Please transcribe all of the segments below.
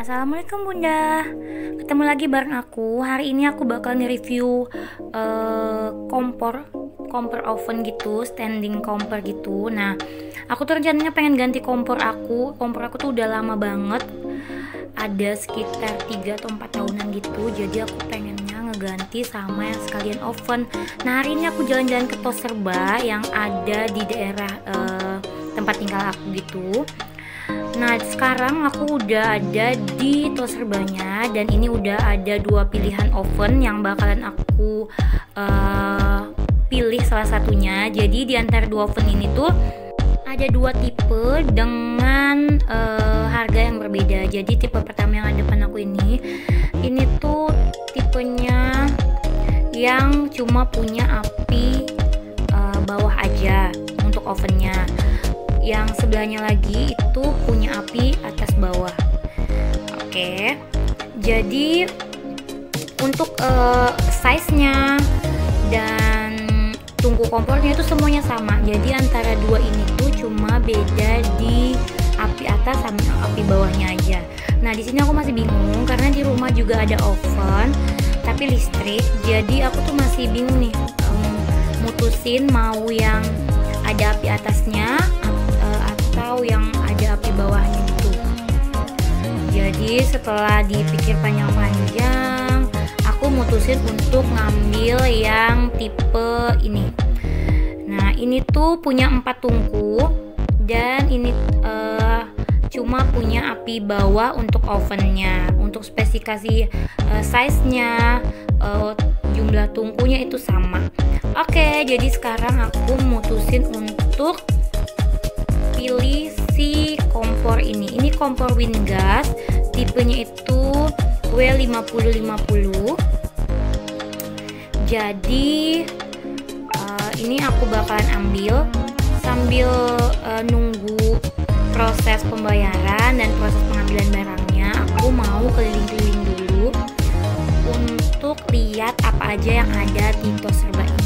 Assalamualaikum Bunda. Ketemu lagi bareng aku. Hari ini aku bakal nge-review kompor oven gitu, standing kompor gitu. Nah, aku tuh rencananya pengen ganti kompor aku. Kompor aku tuh udah lama banget, ada sekitar 3 atau 4 tahunan gitu. Jadi aku pengennya ngeganti sama yang sekalian oven. Nah, hari ini aku jalan-jalan ke Tos Serba yang ada di daerah tempat tinggal aku gitu. Nah, sekarang aku udah ada di Tos Serbanya dan ini udah ada 2 pilihan oven yang bakalan aku pilih salah satunya. Jadi di antara 2 oven ini tuh ada 2 tipe dengan harga yang berbeda. Jadi tipe pertama yang ada depan aku ini tuh tipenya yang cuma punya api bawah aja untuk ovennya. Yang sebelahnya lagi itu punya api atas bawah. Oke, jadi untuk size-nya dan tungku kompornya itu semuanya sama. Jadi antara 2 ini tuh cuma beda di api atas sama api bawahnya aja. Nah, di sini aku masih bingung karena di rumah juga ada oven tapi listrik. Jadi aku tuh masih bingung nih mutusin mau yang ada api atasnya atau yang ada api bawahnya gitu. Jadi setelah dipikir panjang-panjang, aku mutusin untuk ngambil yang tipe ini. Nah, ini tuh punya 4 tungku dan ini cuma punya api bawah untuk ovennya. Untuk spesifikasi size-nya, jumlah tungkunya itu sama. Oke, jadi sekarang aku mutusin untuk pilih si kompor ini. Ini kompor Wingas, tipenya itu W5050. Jadi ini aku bakalan ambil sambil nunggu proses pembayaran dan proses pengambilan barangnya. Aku mau keliling-keliling dulu untuk lihat apa aja yang ada di Tos Serba ini.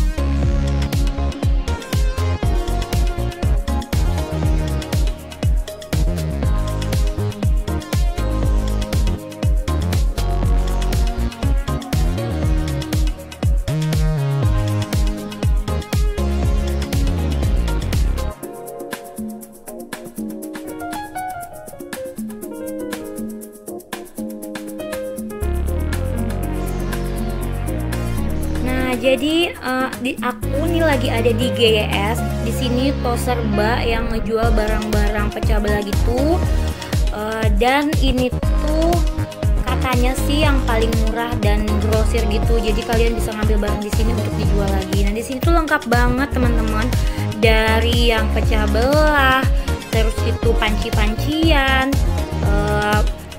Jadi aku nih lagi ada di GYS. Di sini Tos Serba yang ngejual barang-barang pecah belah gitu. Dan ini tuh katanya sih yang paling murah dan grosir gitu. Jadi kalian bisa ngambil barang di sini untuk dijual lagi. Nah, di sini tuh lengkap banget teman-teman. Dari yang pecah belah, terus itu panci-pancian,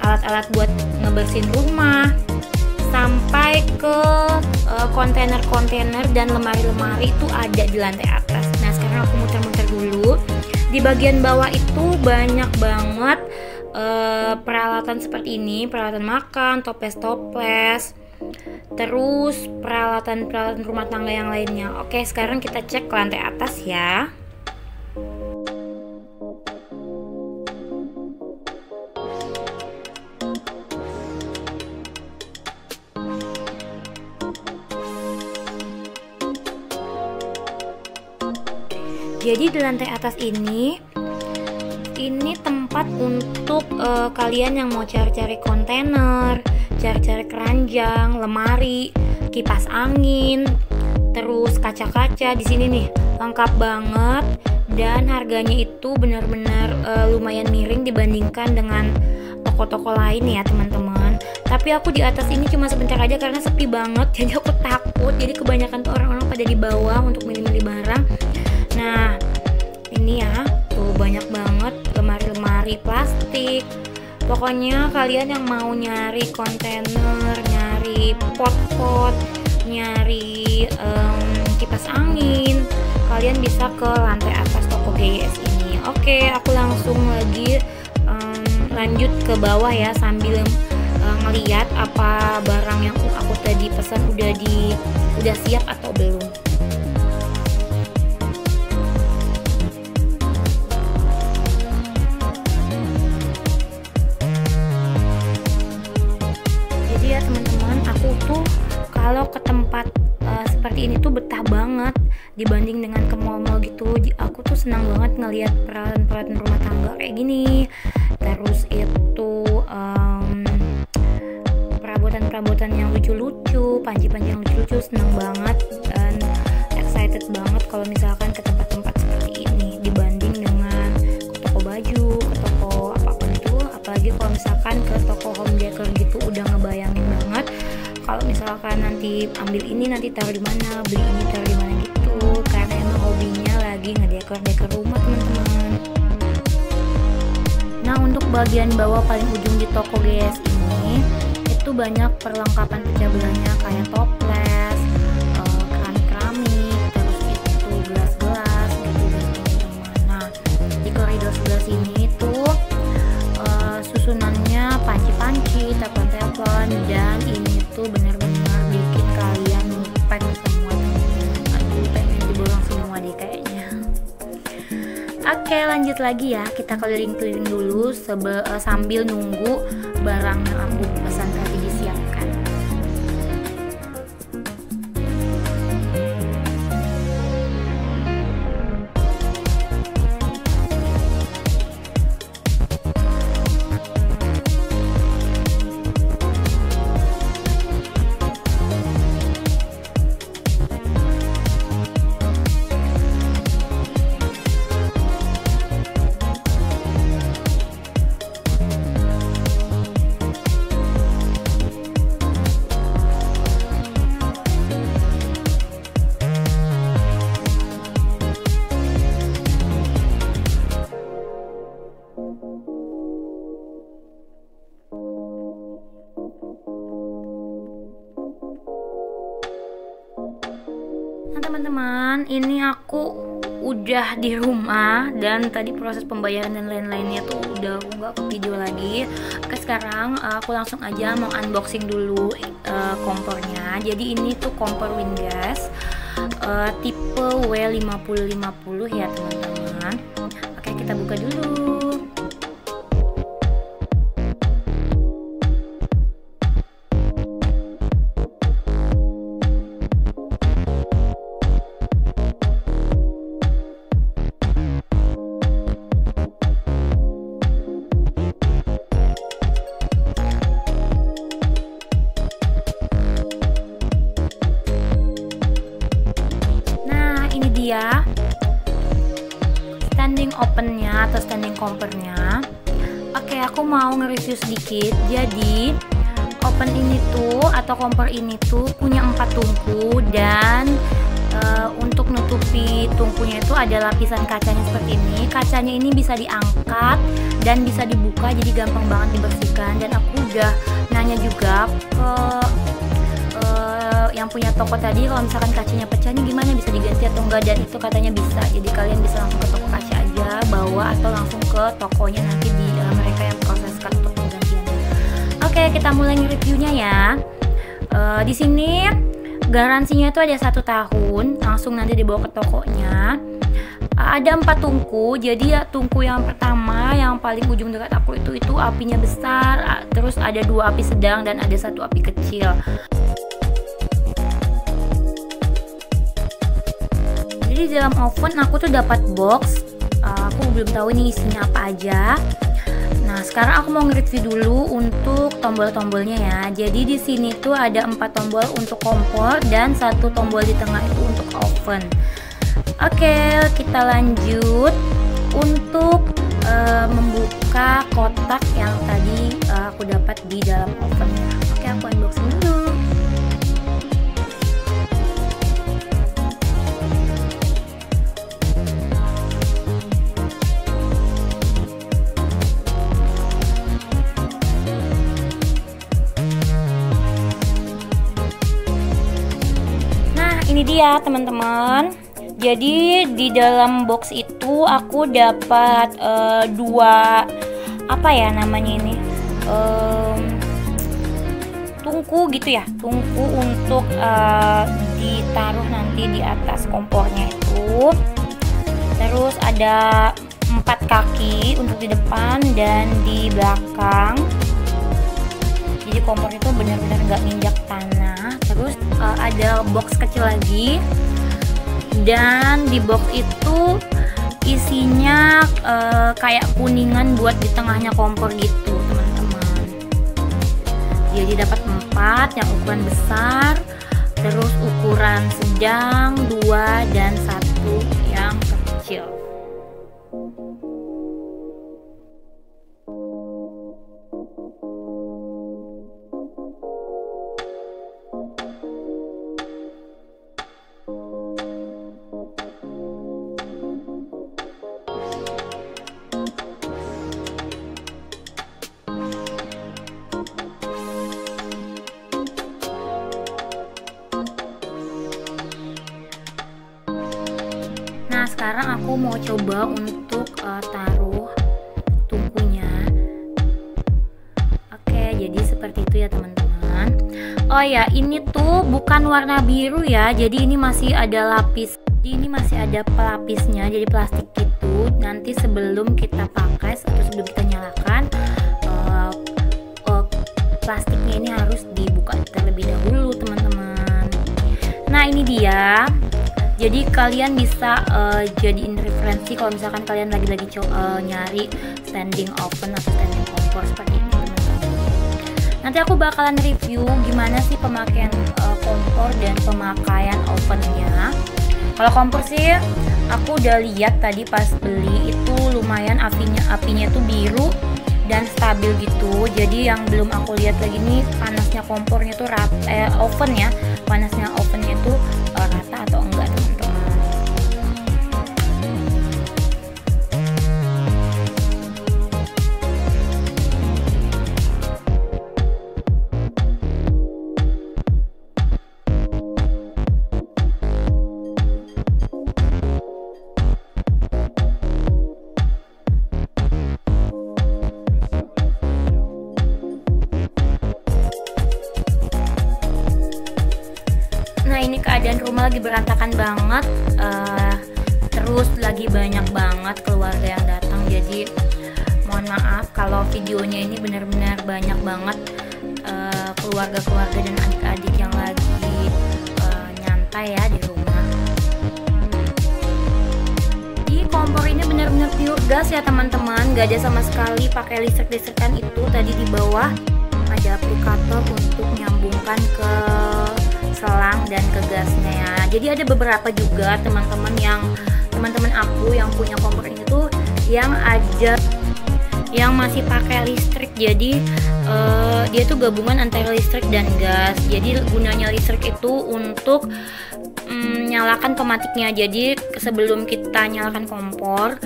alat-alat buat ngebersihin rumah, sampai ke kontainer-kontainer dan lemari-lemari itu ada di lantai atas. Nah, sekarang aku muter-muter dulu. Di bagian bawah itu banyak banget peralatan seperti ini, peralatan makan, toples-toples, terus peralatan-peralatan rumah tangga yang lainnya. Oke, sekarang kita cek ke lantai atas ya. Jadi di lantai atas ini tempat untuk kalian yang mau cari-cari kontainer, cari-cari keranjang, lemari, kipas angin, terus kaca-kaca. Di sini nih lengkap banget dan harganya itu benar-benar lumayan miring dibandingkan dengan toko-toko lain ya teman-teman. Tapi aku di atas ini cuma sebentar aja karena sepi banget, jadi aku takut. Jadi kebanyakan tuh orang-orang pada di bawah untuk milih-milih barang. Nah, ini ya, tuh banyak banget lemari-lemari plastik. Pokoknya kalian yang mau nyari kontainer, nyari pot-pot, nyari kipas angin, kalian bisa ke lantai atas toko GYS ini. Oke, aku langsung lagi lanjut ke bawah ya sambil ngeliat apa barang yang aku tadi pesan udah siap atau belum. banget dibanding dengan ke mall-mall gitu. Aku tuh senang banget ngelihat peralatan rumah tangga kayak gini. Terus itu perabotan yang lucu-lucu, panci-panci yang lucu-lucu, senang banget dan excited banget kalau misalkan ke tempat-tempat seperti ini dibanding dengan ke toko baju, ke toko apapun itu. Apalagi kalau misalkan ke toko home decor gitu, udah ngebayangin banget kalau misalkan nanti ambil ini nanti taruh di mana, beli ini taruh di mana gitu, karena emang hobinya lagi ngedekor rumah teman-teman. Nah, untuk bagian bawah paling ujung di toko GS ini itu banyak perlengkapan pecah belahnya kayak toples, keramik, terus itu gelas-gelas gitu teman-teman. Nah, di koridor sebelah sini tuh susunannya panci-panci, telepon-telepon, dan ini tuh benar-benar bikin kalian ngepek semua teman-teman. Aduh, pengen diborong semua deh kayaknya. Oke, lanjut lagi ya, kita keliling-keliling dulu sambil nunggu barang yang aku pesan tadi disiapkan. Nah teman-teman, ini aku udah di rumah dan tadi proses pembayaran dan lain-lainnya tuh udah aku nggak ke video lagi. Oke, sekarang aku langsung aja mau unboxing dulu kompornya. Jadi ini tuh kompor Wingas tipe W5050 ya teman-teman. Oke, kita buka dulu. Ya, standing opennya atau standing kompornya. Oke, aku mau nge-review sedikit. Jadi open ini tuh atau kompor ini tuh punya 4 tungku dan untuk nutupi tungkunya itu ada lapisan kacanya seperti ini. Kacanya ini bisa diangkat dan bisa dibuka, jadi gampang banget dibersihkan. Dan aku udah nanya juga ke yang punya toko tadi, kalau misalkan kacanya pecah nih gimana, bisa diganti atau enggak, dan itu katanya bisa. Jadi kalian bisa langsung ke toko kaca aja bawa atau langsung ke tokonya nanti di mereka yang proseskan untuk penggantiannya. Oke, kita mulai reviewnya ya. Di sini garansinya itu ada 1 tahun, langsung nanti dibawa ke tokonya. Ada 4 tungku, jadi ya tungku yang pertama yang paling ujung dekat aku itu apinya besar, terus ada 2 api sedang dan ada 1 api kecil. Jadi di dalam oven aku tuh dapat box, aku belum tahu ini isinya apa aja. Nah, sekarang aku mau nge-review dulu untuk tombol-tombolnya ya. Jadi di sini tuh ada 4 tombol untuk kompor dan 1 tombol di tengah itu untuk oven. Oke, kita lanjut untuk membuka kotak yang tadi aku dapat di dalam ovennya. Oke, aku unboxing dulu. Ini dia teman-teman. Jadi di dalam box itu aku dapat 2 apa ya namanya ini, tungku gitu ya, tungku untuk ditaruh nanti di atas kompornya itu. Terus ada 4 kaki untuk di depan dan di belakang. Jadi kompor itu benar-benar nggak nginjak tanah. Terus ada box kecil lagi dan di box itu isinya kayak kuningan buat di tengahnya kompor gitu teman-teman. Jadi dapat 4 yang ukuran besar, terus ukuran sedang 2, dan 1 yang kecil. Nah, sekarang aku mau coba untuk taruh tungkunya. Oke, jadi seperti itu ya teman-teman. Oh ya, ini tuh bukan warna biru ya, jadi ini masih ada lapis. Jadi ini masih ada pelapisnya, jadi plastik gitu. Nanti sebelum kita pakai atau sebelum kita nyalakan, plastiknya ini harus dibuka terlebih dahulu teman-teman. Nah, ini dia. Jadi kalian bisa jadiin referensi kalau misalkan kalian lagi nyari standing oven atau standing kompor seperti ini teman-teman. Nanti aku bakalan review gimana sih pemakaian kompor dan pemakaian ovennya. Kalau kompor sih aku udah lihat tadi pas beli itu lumayan apinya tuh biru dan stabil gitu. Jadi yang belum aku lihat lagi nih panasnya kompornya tuh oven ya, panasnya ovennya tuh rata atau enggak teman-teman. Nah, ini keadaan rumah lagi berantakan banget, terus lagi banyak banget keluarga yang datang, jadi mohon maaf kalau videonya ini benar-benar banyak banget keluarga-keluarga dan adik-adik yang lagi nyantai ya di rumah. Di kompor ini benar-benar pure gas ya teman-teman, gak ada sama sekali pakai listrik-listrikan. Itu tadi di bawah ada aplikator untuk nyambungkan ke selang dan ke gasnya ya. Jadi ada beberapa juga teman-teman aku yang punya kompor ini tuh yang masih pakai listrik. Jadi dia tuh gabungan antara listrik dan gas. Jadi gunanya listrik itu untuk nyalakan pematiknya. Jadi sebelum kita nyalakan kompor,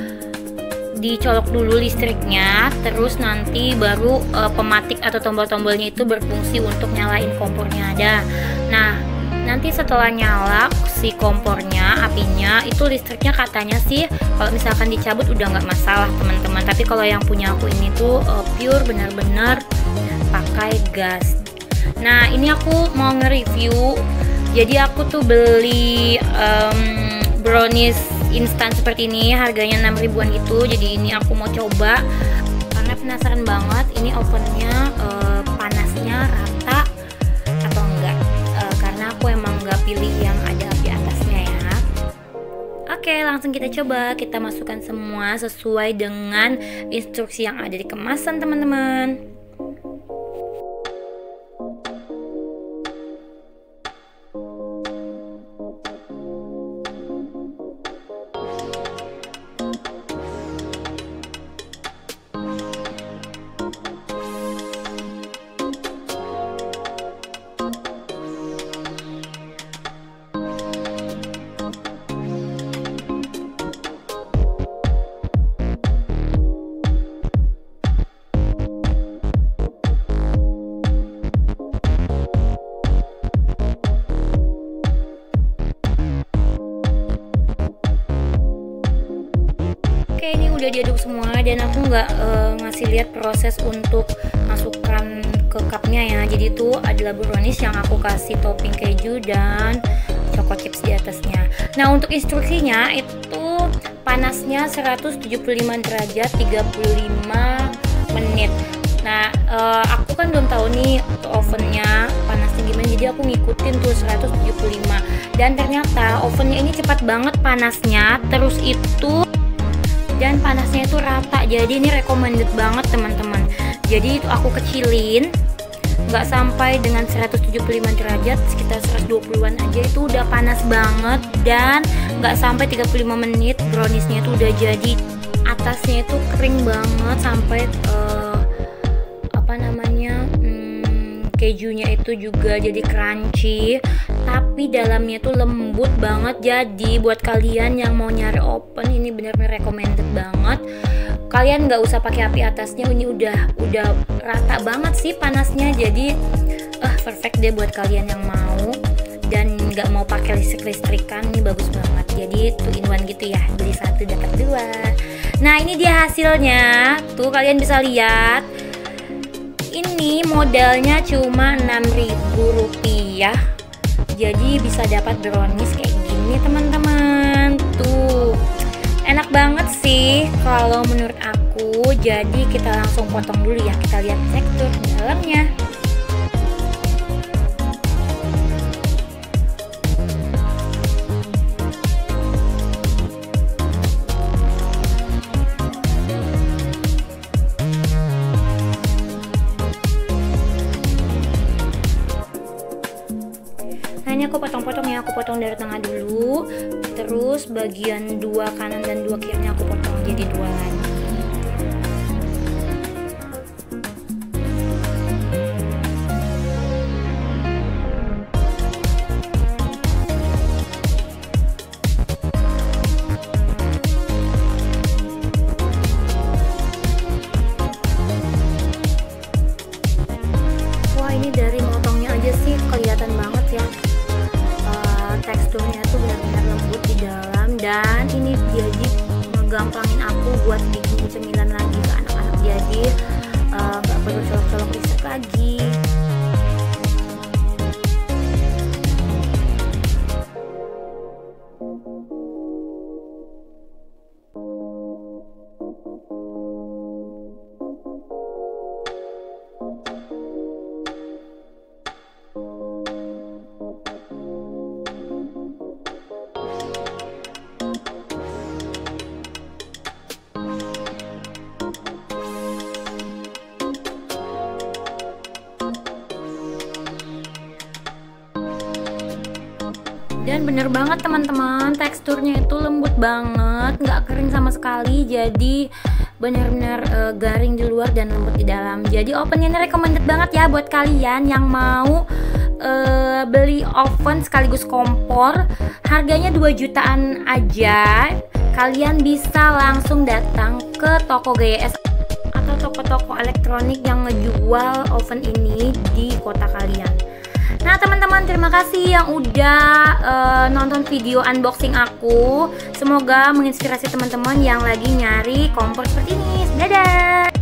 dicolok dulu listriknya, terus nanti baru pematik atau tombol-tombolnya itu berfungsi untuk nyalain kompornya ada. Nah, nanti setelah nyala si kompornya, apinya itu listriknya katanya sih kalau misalkan dicabut udah nggak masalah teman-teman. Tapi kalau yang punya aku ini tuh pure benar-benar pakai gas. Nah, ini aku mau nge-review. Jadi aku tuh beli brownies instan seperti ini, harganya 6 ribuan gitu. Jadi ini aku mau coba karena penasaran banget ini ovennya panasnya rata atau enggak, karena aku emang nggak pilih yang ada api atasnya ya. Oke, langsung kita coba. Kita masukkan semua sesuai dengan instruksi yang ada di kemasan teman-teman. Oke, ini udah diaduk semua dan aku nggak ngasih lihat proses untuk masukkan ke cupnya ya. Jadi itu adalah brownies yang aku kasih topping keju dan choco chips di atasnya. Nah, untuk instruksinya itu panasnya 175 derajat 35 menit. Nah, aku kan belum tahu nih ovennya panasnya gimana, jadi aku ngikutin tuh 175. Dan ternyata ovennya ini cepat banget panasnya, terus itu dan panasnya itu rata. Jadi ini recommended banget teman-teman. Jadi itu aku kecilin, nggak sampai dengan 175 derajat, sekitar 120-an aja itu udah panas banget. Dan nggak sampai 35 menit browniesnya itu udah jadi. Atasnya itu kering banget sampai kejunya itu juga jadi crunchy, tapi dalamnya tuh lembut banget. Jadi buat kalian yang mau nyari oven, ini benar-benar recommended banget. Kalian nggak usah pakai api atasnya, ini udah rata banget sih panasnya. Jadi perfect deh buat kalian yang mau dan nggak mau pakai listrik-listrikan, ini bagus banget. Jadi 2 in 1 gitu ya, beli 1 dapat 2. Nah, ini dia hasilnya tuh, kalian bisa lihat. Ini modalnya cuma Rp6.000, jadi bisa dapat brownies kayak gini teman-teman. Tuh enak banget sih kalau menurut aku. Jadi kita langsung potong dulu ya, kita lihat tekstur dalamnya. Ini aku potong-potong ya, aku potong dari tengah dulu, terus bagian 2 kanan dan 2 kirinya aku potong jadi 2 lagi. Wah, ini dari motongnya aja sih kelihatan banget ya. Teksturnya tuh benar-benar lembut di dalam, dan ini jadi ngegampangin aku buat bikin cemilan lagi ke anak-anak. Jadi nggak perlu colok-colok listrik lagi. Dan bener banget teman-teman, teksturnya itu lembut banget, nggak kering sama sekali. Jadi bener-bener garing di luar dan lembut di dalam. Jadi ovennya ini recommended banget ya buat kalian yang mau beli oven sekaligus kompor. Harganya 2 jutaan aja. Kalian bisa langsung datang ke toko GS atau toko-toko elektronik yang ngejual oven ini di kota kalian. Nah teman-teman, terima kasih yang udah nonton video unboxing aku. Semoga menginspirasi teman-teman yang lagi nyari kompor seperti ini. Dadah!